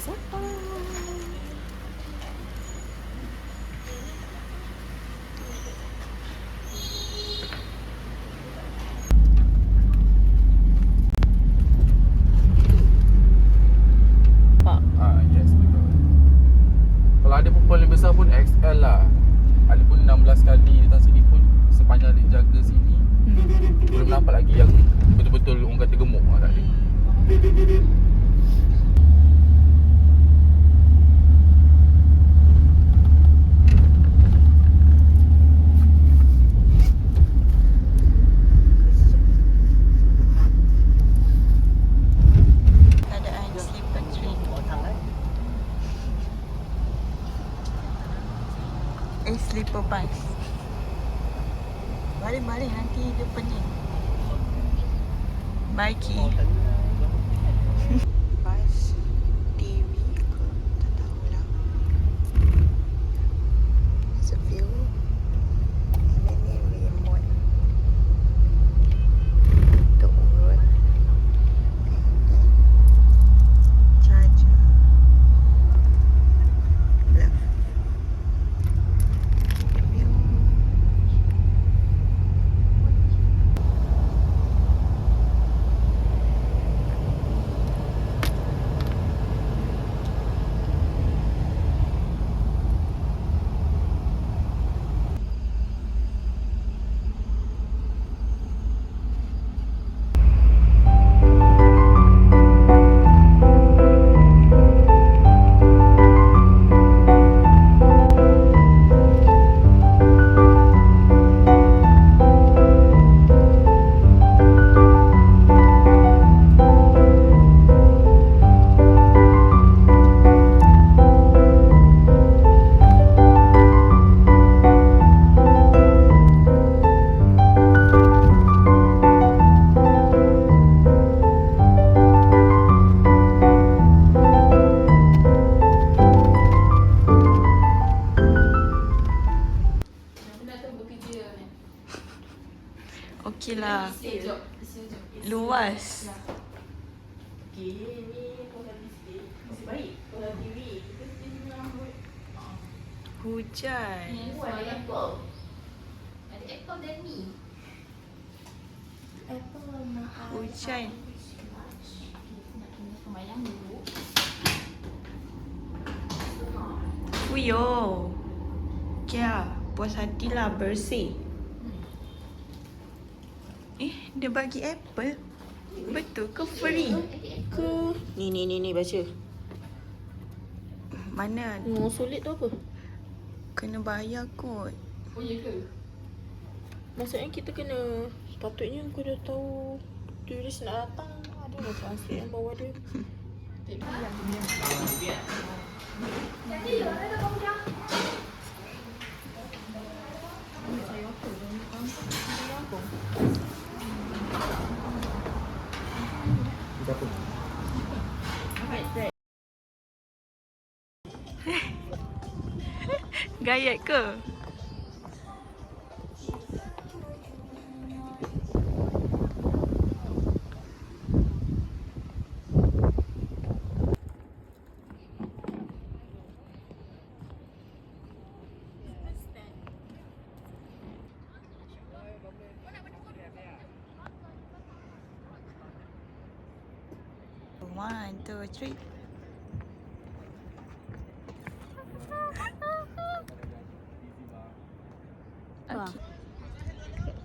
Sampai. Yes, betul. Kalau ada perempuan yang besar pun XL lah. Ada pun 16 kali datang sini pun sepanjang dia jaga sini. Belum nampak lagi yang betul-betul orang kata gemuk lah, tak ada. Keadaan sleeper train. Sleeper bus. Baring-baring nanti dia pening. Baiki. Bus Dewi ke? Tak tahulah. There's a view. And then ni remote. Untuk urut. Charger. Left. View. Okey lah. Luas. Hujan. Hujan. Fuyo. Kia, puas hatilah bersih. Dia bagi apple. Betul ke free? Ke ni baca. Mana? Sulit tu apa? Kena bayar kot. Oh ya ke? Maksudnya kita kena, patutnya kau dah tahu turis nak datang, ada lah translate yang bawah dia. Gayat ke? One, two, three. Okay.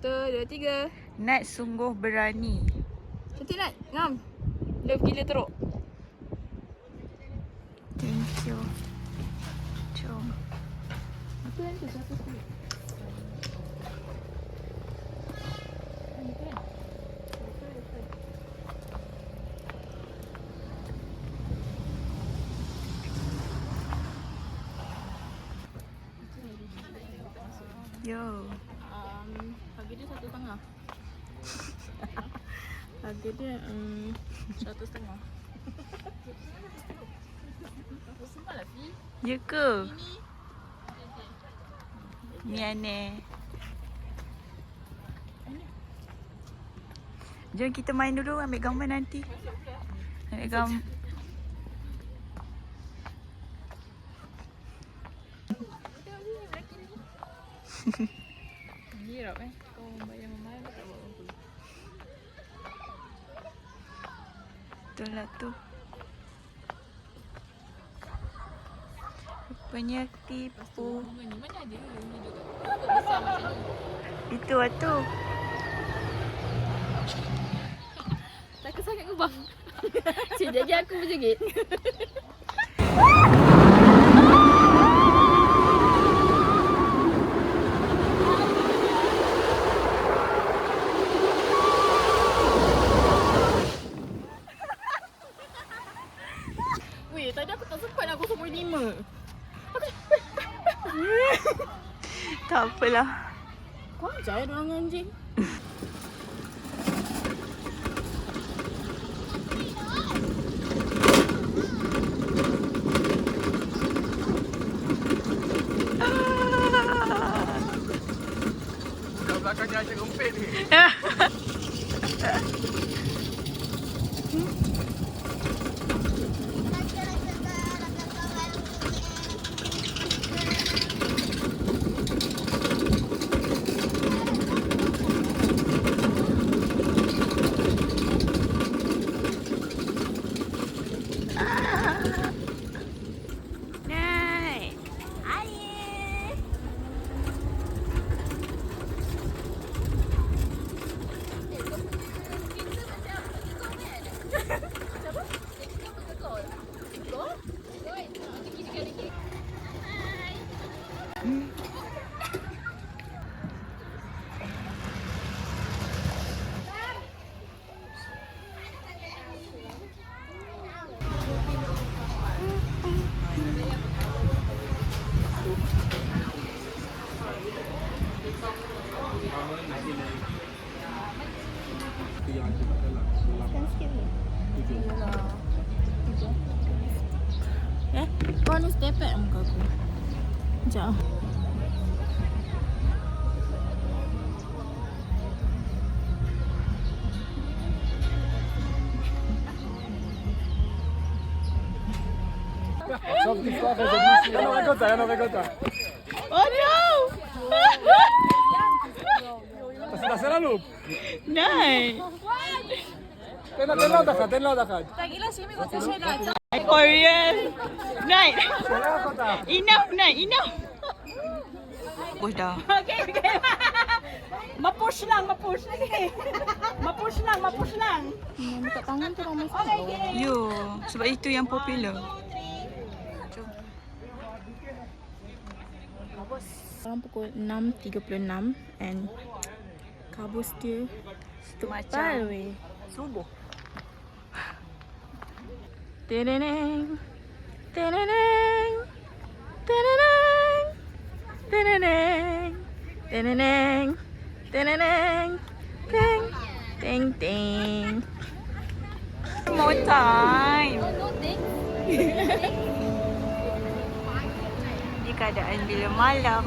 1, 2, 3. Nat sungguh berani. Cantik Nat, ngam. Love gila teruk. Thank you. Jom. Apa yang tu satu sikit? Yo. Harga dia 1.5. Harga dia 1.5. Ya ke? Ni aneh. Jom kita main dulu, ambil gambar nanti. Ambil gambar. Hirap kau bayar mahal tak buat apa. Betul lah tu. Rupanya tipu. Bunga ni mana ada bunga juga. Besar macam ni. Itu lah tu. Takut sangat ke bang? Cik jadi aku berjegit. Weh, tadi aku tak sempat nak 0.5. Tak apalah. Kau ajar orang anjing. Kat belakangnya aja rempit ni. Naik. Kau ni stepek muka aku. Sekejap. Non racconta. Oh no! Stasera loop. Naik. Tenlo dakad. Korean. Naik. Enough, naik. Enough. Bos dah. Okay. Mapush lang. Mapush lang. Dekat tangan tu ramai sangat. Yo, sebab itu yang popular. Sekarang pukul 6.36 and kabus dia Macam weh. subuh. Teneneng. Teneneng. Teneneng. Teneneng. Teneneng. Teneneng. Teng. Teng teng. More time. Ini keadaan bila malam.